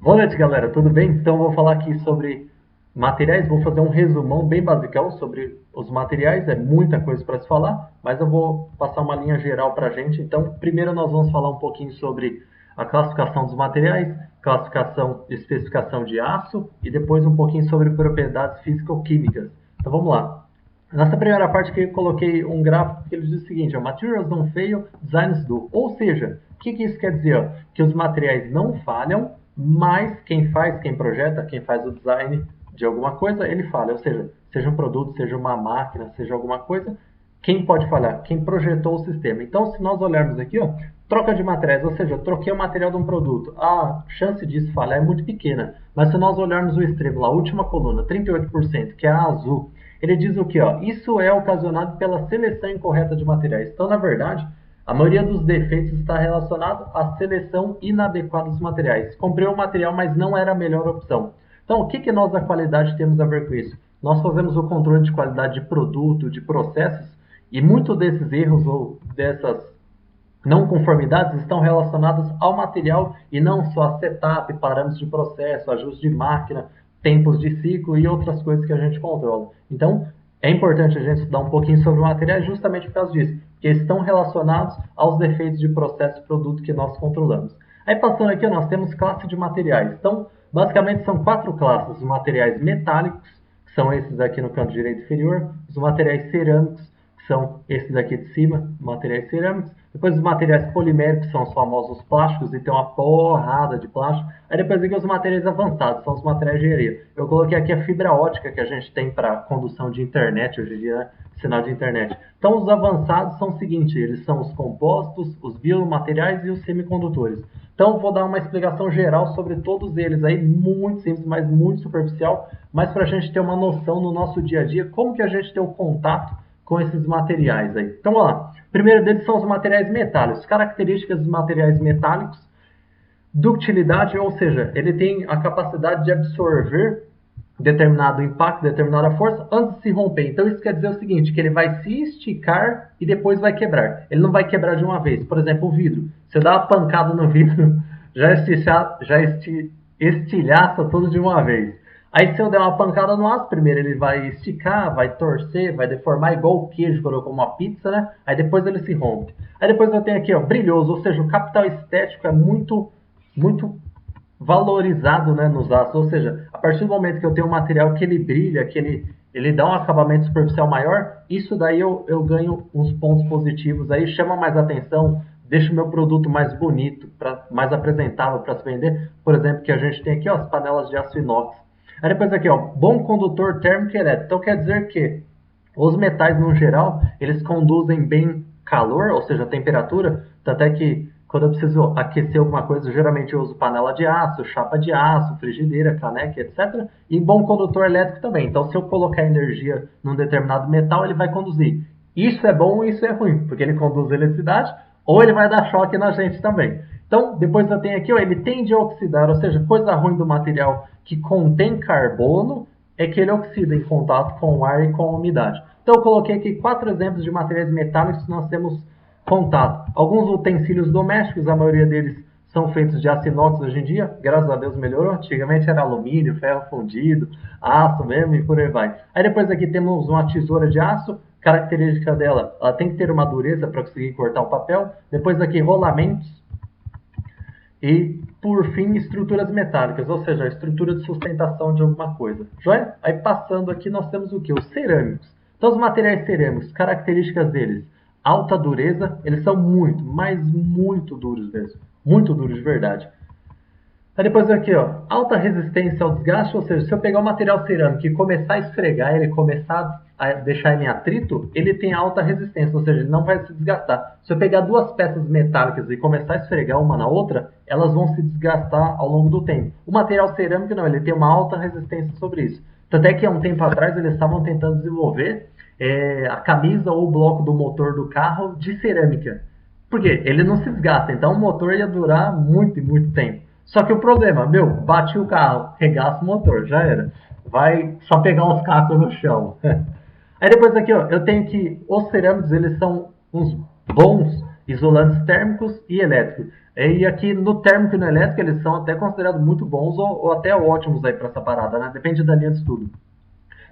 Boa noite, galera. Tudo bem? Então, eu vou falar aqui sobre materiais. Vou fazer um resumão bem basicão sobre os materiais. É muita coisa para se falar, mas eu vou passar uma linha geral para a gente. Então, primeiro nós vamos falar um pouquinho sobre a classificação dos materiais, classificação e especificação de aço e depois um pouquinho sobre propriedades físico-químicas. Então, vamos lá. Nessa primeira parte aqui eu coloquei um gráfico que ele diz o seguinte: ó, materials don't fail, designs do. Ou seja, o que isso quer dizer? Ó? Que os materiais não falham, mas quem projeta, quem faz o design de alguma coisa, ele falha. Ou seja um produto, seja uma máquina, seja alguma coisa, quem pode falhar? Quem projetou o sistema. Então, se nós olharmos aqui, ó, troca de materiais, ou seja, eu troquei o material de um produto, a chance disso falhar é muito pequena. Mas se nós olharmos o extremo lá, a última coluna, 38%, que é a azul, ele diz o que? Isso é ocasionado pela seleção incorreta de materiais. Então, na verdade, a maioria dos defeitos está relacionado à seleção inadequada dos materiais. Comprei um material, mas não era a melhor opção. Então, o que nós da qualidade temos a ver com isso? Nós fazemos o controle de qualidade de produto, de processos, e muitos desses erros ou dessas não conformidades estão relacionadas ao material e não só a setup, parâmetros de processo, ajuste de máquina, tempos de ciclo e outras coisas que a gente controla. Então, é importante a gente estudar um pouquinho sobre o material justamente por causa disso, porque estão relacionados aos defeitos de processo e produto que nós controlamos. Aí passando aqui, nós temos classe de materiais. Então, basicamente são quatro classes: os materiais metálicos, que são esses aqui no canto direito inferior, os materiais cerâmicos, que são esses aqui de cima, materiais cerâmicos. Depois os materiais poliméricos, que são os famosos plásticos, e tem uma porrada de plástico. Aí depois aqui os materiais avançados, são os materiais de engenharia. Eu coloquei aqui a fibra ótica que a gente tem para condução de internet hoje em dia, né? Sinal de internet. Então os avançados são o seguinte: eles são os compostos, os biomateriais e os semicondutores. Então vou dar uma explicação geral sobre todos eles aí, muito simples, mas muito superficial, mas para a gente ter uma noção no nosso dia a dia, como que a gente tem o contato com esses materiais aí. Então vamos lá. O primeiro deles são os materiais metálicos. Características dos materiais metálicos: ductilidade, ou seja, ele tem a capacidade de absorver determinado impacto, determinada força antes de se romper. Então isso quer dizer o seguinte, que ele vai se esticar e depois vai quebrar. Ele não vai quebrar de uma vez. Por exemplo, o vidro. Se eu dar uma pancada no vidro, estilhaça tudo de uma vez. Aí se eu der uma pancada no aço, primeiro ele vai esticar, vai torcer, vai deformar igual o queijo quando eu como uma pizza, né? Aí depois ele se rompe. Aí depois eu tenho aqui, ó, brilhoso, ou seja, o capital estético é muito valorizado, né, nos aços. Ou seja, a partir do momento que eu tenho um material que ele brilha, que ele dá um acabamento superficial maior, isso daí eu ganho uns pontos positivos aí, chama mais atenção, deixa o meu produto mais bonito, mais apresentável para se vender. Por exemplo, que a gente tem aqui, ó, as panelas de aço inox. Aí depois aqui, ó, bom condutor térmico e elétrico. Então quer dizer que os metais no geral, eles conduzem bem calor, ou seja, temperatura, tanto é que quando eu preciso aquecer alguma coisa, geralmente eu uso panela de aço, chapa de aço, frigideira, caneca, etc. E bom condutor elétrico também. Então, se eu colocar energia num determinado metal, ele vai conduzir. Isso é bom e isso é ruim, porque ele conduz eletricidade ou ele vai dar choque na gente também. Então, depois eu tenho aqui, ó, ele tende a oxidar, ou seja, coisa ruim do material que contém carbono é que ele oxida em contato com o ar e com a umidade. Então, eu coloquei aqui 4 exemplos de materiais metálicos que nós temos contato. Alguns utensílios domésticos, a maioria deles são feitos de aço inox hoje em dia, graças a Deus melhorou. Antigamente era alumínio, ferro fundido, aço mesmo e por aí vai. Aí depois aqui temos uma tesoura de aço, característica dela, ela tem que ter uma dureza para conseguir cortar o papel. Depois aqui rolamentos e, por fim, estruturas metálicas, ou seja, a estrutura de sustentação de alguma coisa. Joia? Aí passando aqui nós temos o que? Os cerâmicos. Então os materiais cerâmicos, características deles: alta dureza, eles são muito, mas muito duros mesmo. Muito duros de verdade. Aí depois aqui, ó, alta resistência ao desgaste, ou seja, se eu pegar o material cerâmico e começar a esfregar ele, começar a deixar ele em atrito, ele tem alta resistência, ou seja, ele não vai se desgastar. Se eu pegar duas peças metálicas e começar a esfregar uma na outra, elas vão se desgastar ao longo do tempo. O material cerâmico não, ele tem uma alta resistência sobre isso. Tanto é que há um tempo atrás eles estavam tentando desenvolver a camisa ou o bloco do motor do carro de cerâmica. Por quê? Ele não se desgasta, então o motor ia durar muito e muito tempo. Só que o problema, bati o carro, regaça o motor, já era. Vai só pegar uns cacos no chão. Aí depois aqui, ó, eu tenho que os cerâmicos, eles são uns bons isolantes térmicos e elétricos. E aqui no térmico e no elétrico eles são até considerados muito bons ou até ótimos aí para essa parada, né? Depende da linha de estudo.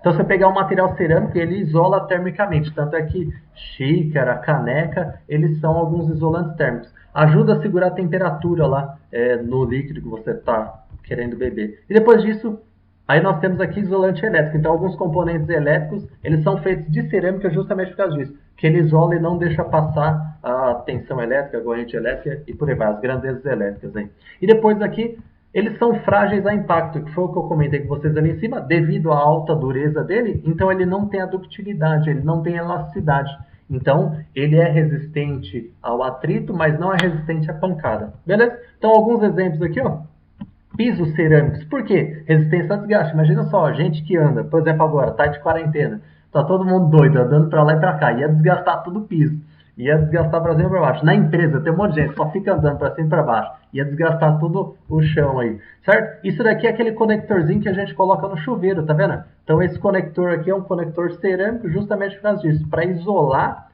Então, se eu pegar um material cerâmico, ele isola termicamente. Tanto é que xícara, caneca, eles são alguns isolantes térmicos. Ajuda a segurar a temperatura lá no líquido que você está querendo beber. E depois disso, aí nós temos aqui isolante elétrico. Então, alguns componentes elétricos, eles são feitos de cerâmica justamente por causa disso. Que ele isola e não deixa passar a tensão elétrica, a corrente elétrica e por aí vai, as grandezas elétricas. Hein? E depois aqui, eles são frágeis a impacto, que foi o que eu comentei com vocês ali em cima, devido à alta dureza dele, então ele não tem a ductilidade, ele não tem elasticidade. Então, ele é resistente ao atrito, mas não é resistente à pancada. Beleza? Então, alguns exemplos aqui, ó. Pisos cerâmicos. Por quê? Resistência a desgaste. Imagina só, gente que anda, por exemplo agora, tá de quarentena, tá todo mundo doido, andando para lá e para cá, ia desgastar tudo o piso. Ia desgastar para cima e para baixo. Na empresa tem um monte de gente, só fica andando para cima e para baixo. Ia desgastar todo o chão aí, certo? Isso daqui é aquele conectorzinho que a gente coloca no chuveiro, tá vendo? Então esse conector aqui é um conector cerâmico justamente por causa disso, para isolar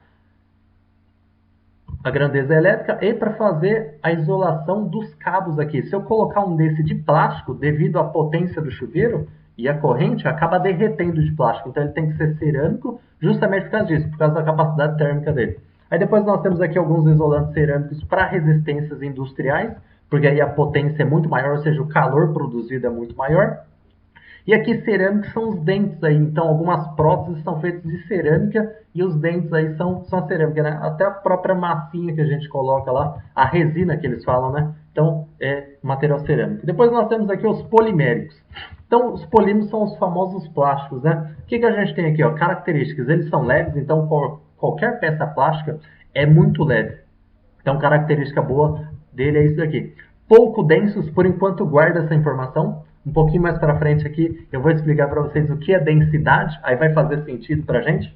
a grandeza elétrica e para fazer a isolação dos cabos aqui. Se eu colocar um desse de plástico, devido à potência do chuveiro e a corrente, acaba derretendo de plástico. Então ele tem que ser cerâmico justamente por causa disso, por causa da capacidade térmica dele. Aí depois nós temos aqui alguns isolantes cerâmicos para resistências industriais, porque aí a potência é muito maior, ou seja, o calor produzido é muito maior. E aqui cerâmicos são os dentes aí, então algumas próteses são feitas de cerâmica e os dentes aí são cerâmica, né? Até a própria massinha que a gente coloca lá, a resina que eles falam, né? Então é material cerâmico. Depois nós temos aqui os poliméricos. Então os polímeros são os famosos plásticos, né? O que a gente tem aqui, ó? Características, eles são leves, então qualquer peça plástica é muito leve. Então característica boa dele é isso aqui. Pouco densos, por enquanto guarda essa informação. Um pouquinho mais para frente aqui, eu vou explicar para vocês o que é densidade, aí vai fazer sentido para a gente,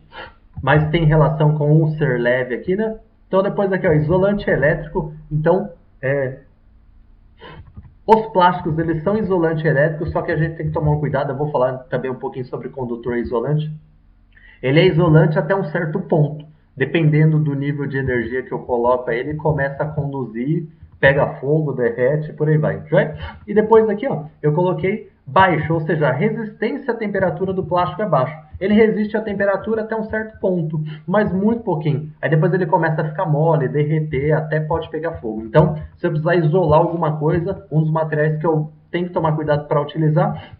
mas tem relação com o ser leve aqui, né? Então depois aqui, ó, isolante elétrico, então os plásticos, eles são isolante elétrico, só que a gente tem que tomar um cuidado, eu vou falar também um pouquinho sobre condutor isolante. Ele é isolante até um certo ponto, dependendo do nível de energia que eu coloco, aí ele começa a conduzir, pega fogo, derrete, por aí vai. E depois aqui, ó, eu coloquei baixo, ou seja, a resistência à temperatura do plástico é baixo. Ele resiste à temperatura até um certo ponto, mas muito pouquinho. Aí depois ele começa a ficar mole, derreter, até pode pegar fogo. Então, se eu precisar isolar alguma coisa, um dos materiais que eu tenho que tomar cuidado para utilizar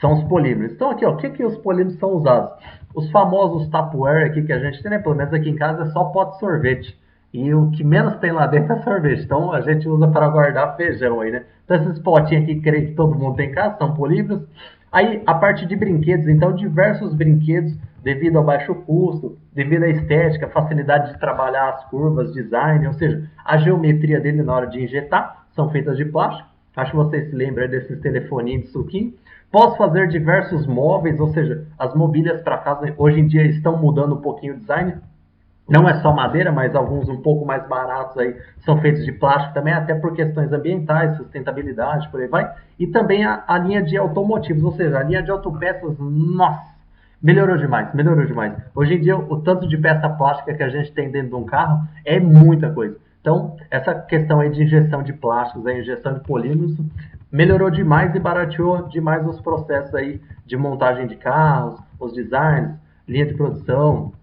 são os polímeros. Então aqui, ó, o que os polímeros são usados? Os famosos Tupperware aqui que a gente tem, né? Pelo menos aqui em casa é só pote de sorvete. E o que menos tem lá dentro é sorvete. Então a gente usa para guardar feijão aí, né? Então esses potinhos aqui, creio que todo mundo tem em casa, são polímeros. Aí a parte de brinquedos, então diversos brinquedos, devido ao baixo custo, devido à estética, facilidade de trabalhar as curvas, design, ou seja, a geometria dele na hora de injetar, são feitas de plástico. Acho que vocês se lembram desses telefoninhos de suquinho. Posso fazer diversos móveis, ou seja, as mobílias para casa hoje em dia estão mudando um pouquinho o design. Não é só madeira, mas alguns um pouco mais baratos aí são feitos de plástico também, até por questões ambientais, sustentabilidade, por aí vai. E também a linha de automotivos, ou seja, a linha de autopeças, nossa, melhorou demais, melhorou demais. Hoje em dia, o tanto de peça plástica que a gente tem dentro de um carro é muita coisa. Então, essa questão aí de injeção de plásticos, a injeção de polímeros, melhorou demais e barateou demais os processos aí de montagem de carros, os designs, linha de produção,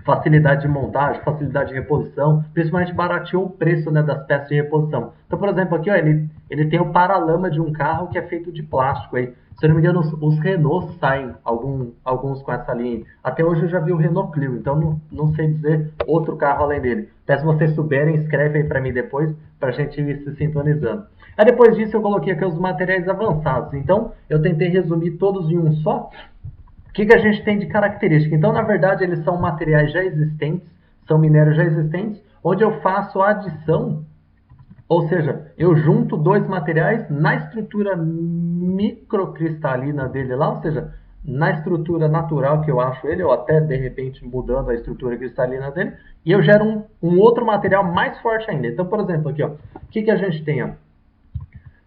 facilidade de montagem, facilidade de reposição, principalmente barateou o preço, né, das peças de reposição. Então, por exemplo, aqui ó, ele tem o paralama de um carro que é feito de plástico. Aí. Se eu não me engano, os Renault saem, alguns com essa linha. Até hoje eu já vi o Renault Clio, então não sei dizer outro carro além dele. Até se vocês souberem, escreve aí para mim depois, para a gente ir se sintonizando. Aí depois disso eu coloquei aqui os materiais avançados. Então, eu tentei resumir todos em um só. O que a gente tem de característica? Então, na verdade, eles são materiais já existentes, são minérios já existentes, onde eu faço a adição, ou seja, eu junto dois materiais na estrutura microcristalina dele lá, ou seja, na estrutura natural que eu acho ele, ou até, de repente, mudando a estrutura cristalina dele, e eu gero um outro material mais forte ainda. Então, por exemplo, aqui, ó, o que a gente tem, ó?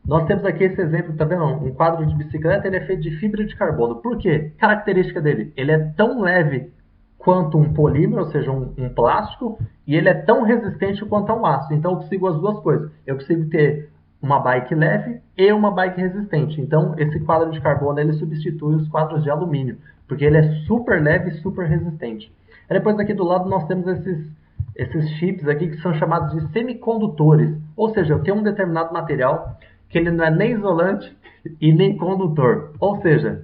Nós temos aqui esse exemplo, tá vendo? Um quadro de bicicleta, ele é feito de fibra de carbono. Por quê? Característica dele, ele é tão leve quanto um polímero, ou seja, um plástico, e ele é tão resistente quanto um aço. Então eu consigo as duas coisas. Eu consigo ter uma bike leve e uma bike resistente. Então esse quadro de carbono ele substitui os quadros de alumínio, porque ele é super leve e super resistente. E depois aqui do lado nós temos esses chips aqui que são chamados de semicondutores. Ou seja, eu tenho um determinado material que ele não é nem isolante e nem condutor. Ou seja,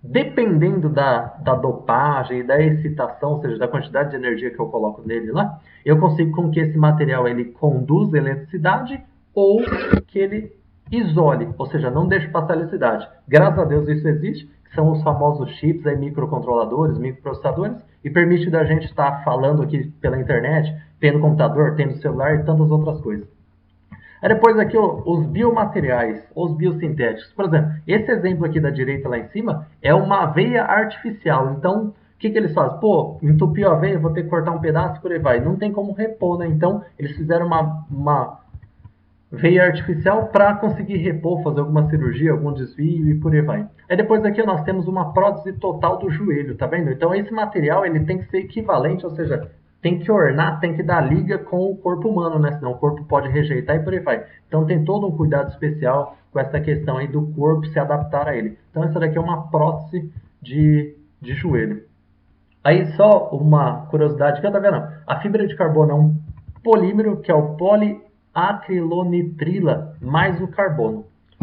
dependendo da dopagem e da excitação, ou seja, da quantidade de energia que eu coloco nele lá, eu consigo com que esse material ele conduza eletricidade ou que ele isole, ou seja, não deixe passar eletricidade. Graças a Deus isso existe, que são os famosos chips, aí, microcontroladores, microprocessadores, e permite da gente estar falando aqui pela internet, tendo computador, tendo celular e tantas outras coisas. Aí depois aqui ó, os biomateriais, os biosintéticos. Por exemplo, esse exemplo aqui da direita lá em cima é uma aveia artificial. Então, o que eles fazem? Pô, entupiu a aveia, vou ter que cortar um pedaço e por aí vai. Não tem como repor, né? Então, eles fizeram uma veia artificial para conseguir repor, fazer alguma cirurgia, algum desvio e por aí vai. Aí depois aqui nós temos uma prótese total do joelho, tá vendo? Então esse material ele tem que ser equivalente, ou seja, tem que ornar, tem que dar liga com o corpo humano, né? Senão o corpo pode rejeitar e por aí vai. Então tem todo um cuidado especial com essa questão aí do corpo se adaptar a ele. Então essa daqui é uma prótese de joelho. Aí só uma curiosidade que eu tá vendo. A fibra de carbono é um polímero que é o poliacrilonitrila mais o carbono.